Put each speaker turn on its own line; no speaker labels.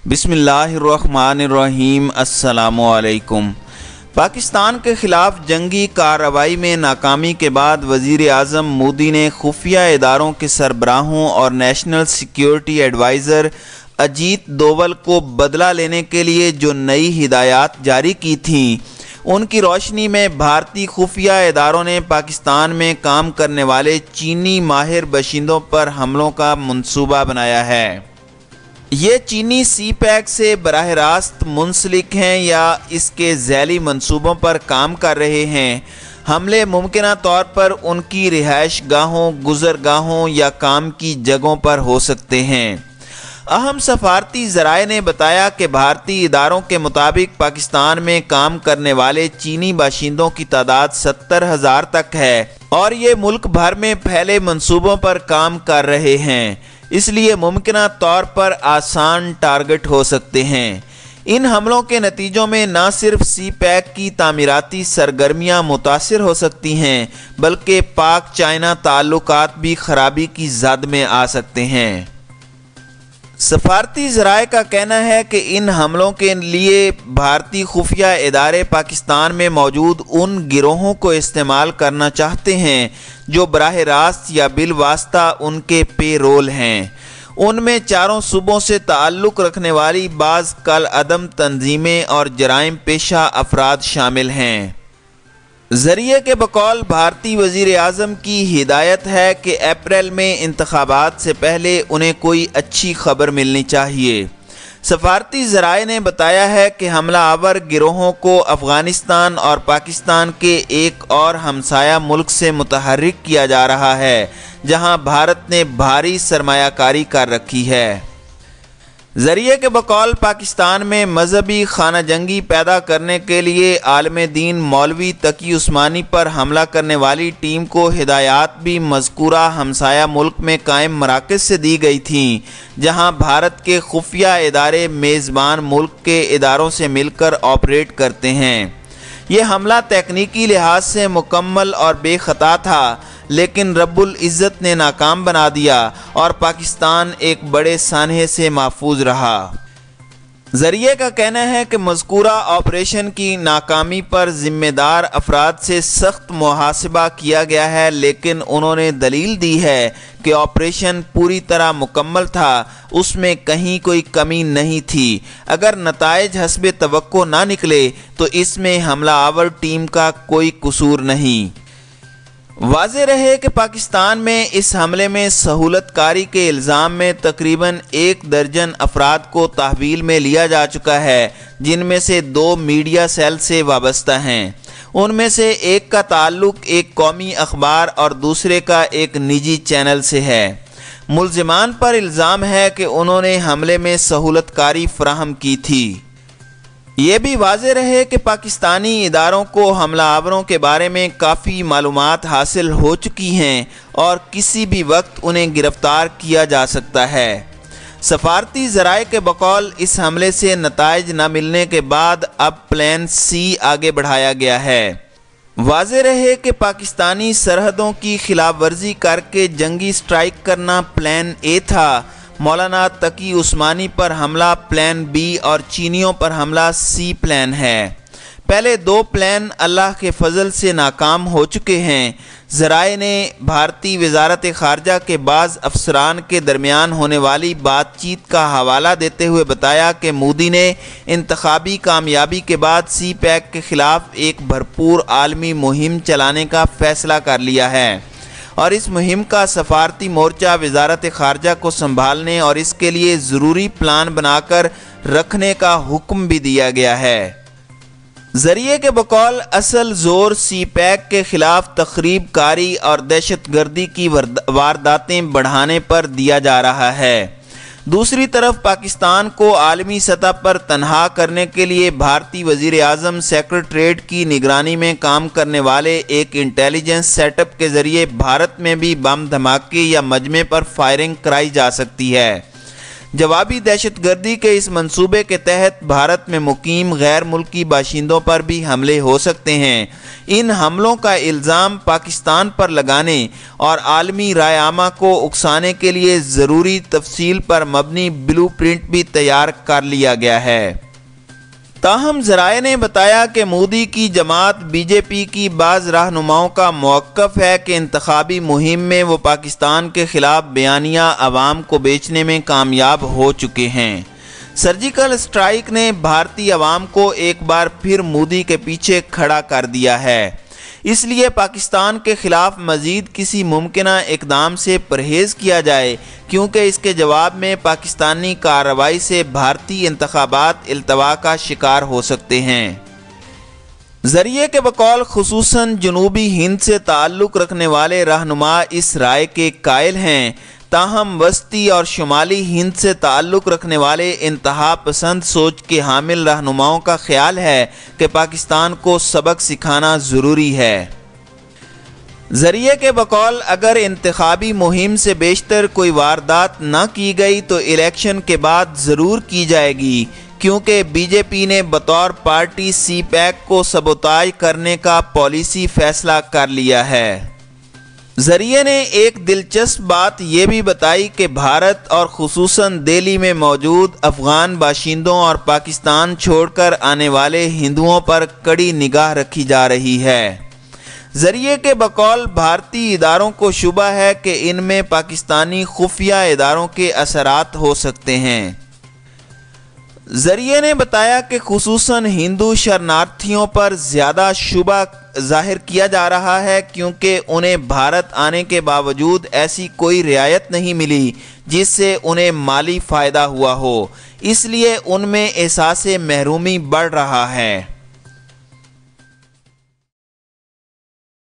بسم اللہ الرحمن الرحیم۔ السلام علیکم۔ پاکستان کے خلاف جنگی کارروائی میں ناکامی کے بعد وزیر اعظم مودی نے خفیہ اداروں کے سربراہوں اور national security advisor Ajit Doval کو بدلہ لینے کے لیے جو نئی ہدایات جاری کی تھیں، ان کی روشنی میں بھارتی خفیہ اداروں نے پاکستان میں کام کرنے والے چینی ماہر باشندوں پر حملوں کا منصوبہ بنایا ہے۔ یہ چینی سی پیک سے براہ راست منسلک ہیں یا اس کے ذیلی منصوبوں پر کام کر رہے ہیں۔ حملے ممکنہ طور پر ان کی رہائش گاہوں، گزرگاہوں یا کام کی جگہوں پر ہو سکتے ہیں۔ اہم سفارتی ذرائع نے بتایا کہ بھارتی اداروں کے مطابق پاکستان میں کام کرنے والے چینی باشندوں کی تعداد 70,000 تک ہے اور یہ ملک بھر میں پھیلے منصوبوں پر کام کر رہے ہیں، اس لیے ممکنہ طور پر آسان ٹارگٹ ہو سکتے ہیں۔ ان حملوں کے نتیجوں میں نہ صرف سی پیک کی تعمیراتی سرگرمیاں متاثر ہو سکتی ہیں بلکہ پاک چائنا تعلقات بھی خرابی کی زد میں آ سکتے ہیں۔ سفارتی ذرائع کا کہنا ہے کہ ان حملوں کے لیے بھارتی خفیہ ادارے پاکستان میں موجود ان گروہوں کو استعمال کرنا چاہتے ہیں جو براہ راست یا بالواسطہ ان کے پے رول ہیں۔ ان میں چاروں صوبوں سے تعلق رکھنے والی بعض کالعدم تنظیمیں اور جرائم پیشہ افراد شامل ہیں۔ ذریعے کے بقول بھارتی وزیر اعظم کی ہدایت ہے کہ اپریل میں انتخابات سے پہلے انہیں کوئی اچھی خبر ملنی چاہیے۔ سفارتی ذرائع نے بتایا ہے کہ حملہ آور گروہوں کو افغانستان اور پاکستان کے ایک اور ہمسایہ ملک سے متحرک کیا جا رہا ہے جہاں بھارت نے بھاری سرمایہ کاری کر رکھی ہے۔ ذریعے کے بقول پاکستان میں مذہبی خانہ جنگی پیدا کرنے کے لیے عالم دین مولوی تقی عثمانی پر حملہ کرنے والی ٹیم کو ہدایات بھی مذکورہ ہمسایہ ملک میں قائم مراکز سے دی گئی تھیں جہاں بھارت کے خفیہ ادارے میزبان ملک کے اداروں سے مل کر آپریٹ کرتے ہیں۔ یہ حملہ تکنیکی لحاظ سے مکمل اور بے خطا تھا لیکن رب العزت نے ناکام بنا دیا اور پاکستان ایک بڑے سانحے سے محفوظ رہا۔ ذریعے کا کہنا ہے کہ مذکورہ آپریشن کی ناکامی پر ذمہ دار افراد سے سخت محاسبہ کیا گیا ہے لیکن انہوں نے دلیل دی ہے کہ آپریشن پوری طرح مکمل تھا، اس میں کہیں کوئی کمی نہیں تھی۔ اگر نتائج حسب توقع نہ نکلے تو اس میں حملہ آور ٹیم کا کوئی قصور نہیں۔ واضح رہے کہ پاکستان میں اس حملے میں سہولت کاری کے الزام میں تقریباً 1 درجن افراد کو تحویل میں لیا جا چکا ہے جن میں سے 2 میڈیا سیل سے وابستہ ہیں۔ ان میں سے ایک کا تعلق ایک قومی اخبار اور دوسرے کا ایک نجی چینل سے ہے۔ ملزمان پر الزام ہے کہ انہوں نے حملے میں سہولت کاری فراہم کی تھی۔ یہ بھی واضح رہے کہ پاکستانی اداروں کو حملہ آوروں کے بارے میں کافی معلومات حاصل ہو چکی ہیں اور کسی بھی وقت انہیں گرفتار کیا جا سکتا ہے۔ سفارتی ذرائع کے بقول اس حملے سے نتائج نہ ملنے کے بعد اب پلان سی آگے بڑھایا گیا ہے۔ واضح رہے کہ پاکستانی سرحدوں کی خلاف ورزی کر کے جنگی سٹرائک کرنا پلان اے تھا، مولانا تقی عثمانی پر حملہ پلان بی اور چینیوں پر حملہ سی پلان ہے۔ پہلے 2 پلان اللہ کے فضل سے ناکام ہو چکے ہیں۔ ذرائع نے بھارتی وزارت خارجہ کے بعض افسران کے درمیان ہونے والی بات چیت کا حوالہ دیتے ہوئے بتایا کہ مودی نے انتخابی کامیابی کے بعد سی پیک کے خلاف ایک بھرپور عالمی مہم چلانے کا فیصلہ کر لیا ہے اور اس مہم کا سفارتی مورچہ وزارت خارجہ کو سنبھالنے اور اس کے لیے ضروری پلان بنا کر رکھنے کا حکم بھی دیا گیا ہے۔ ذریعے کے بقول اصل زور سی پیک کے خلاف تخریب کاری اور دہشت گردی کی وارداتیں بڑھانے پر دیا جا رہا ہے۔ دوسری طرف پاکستان کو عالمی سطح پر تنہا کرنے کے لیے بھارتی وزیر اعظم سیکریٹریٹ کی نگرانی میں کام کرنے والے ایک انٹیلیجنس سیٹ اپ کے ذریعے بھارت میں بھی بم دھماکے یا مجمع پر فائرنگ کرائی جا سکتی ہے۔ جوابی دہشت گردی کے اس منصوبے کے تحت بھارت میں مقیم غیر ملکی باشندوں پر بھی حملے ہو سکتے ہیں۔ ان حملوں کا الزام پاکستان پر لگانے اور عالمی رائے عامہ کو اکسانے کے لیے ضروری تفصیل پر مبنی بلو پرنٹ بھی تیار کر لیا گیا ہے۔ تاہم ذرائع نے بتایا کہ مودی کی جماعت بی جے پی کی بعض رہنماؤں کا موقف ہے کہ انتخابی مہم میں وہ پاکستان کے خلاف بیانیہ عوام کو بیچنے میں کامیاب ہو چکے ہیں۔ سرجیکل اسٹرائیک نے بھارتی عوام کو ایک بار پھر مودی کے پیچھے کھڑا کر دیا ہے، اس لیے پاکستان کے خلاف مزید کسی ممکنہ اقدام سے پرہیز کیا جائے، کیونکہ اس کے جواب میں پاکستانی کارروائی سے بھارتی انتخابات التوا کا شکار ہو سکتے ہیں۔ ذریعے کے بقول خصوصاً جنوبی ہند سے تعلق رکھنے والے رہنما اس رائے کے قائل ہیں، تاہم وسطی اور شمالی ہند سے تعلق رکھنے والے انتہا پسند سوچ کے حامل رہنماؤں کا خیال ہے کہ پاکستان کو سبق سکھانا ضروری ہے۔ ذریعے کے بقول اگر انتخابی مہم سے بیشتر کوئی واردات نہ کی گئی تو الیکشن کے بعد ضرور کی جائے گی، کیونکہ بی جے پی نے بطور پارٹی سی پیک کو سبوتاژ کرنے کا پالیسی فیصلہ کر لیا ہے۔ ذریعے نے ایک دلچسپ بات یہ بھی بتائی کہ بھارت اور خصوصاً دہلی میں موجود افغان باشندوں اور پاکستان چھوڑ کر آنے والے ہندوؤں پر کڑی نگاہ رکھی جا رہی ہے۔ ذریعے کے بقول بھارتی اداروں کو شبہ ہے کہ ان میں پاکستانی خفیہ اداروں کے اثرات ہو سکتے ہیں۔ ذریعے نے بتایا کہ خصوصاً ہندو شرنارتھیوں پر زیادہ شبہ ظاہر کیا جا رہا ہے، کیونکہ انہیں بھارت آنے کے باوجود ایسی کوئی رعایت نہیں ملی جس سے انہیں مالی فائدہ ہوا ہو، اس لیے ان میں احساس محرومی بڑھ رہا ہے۔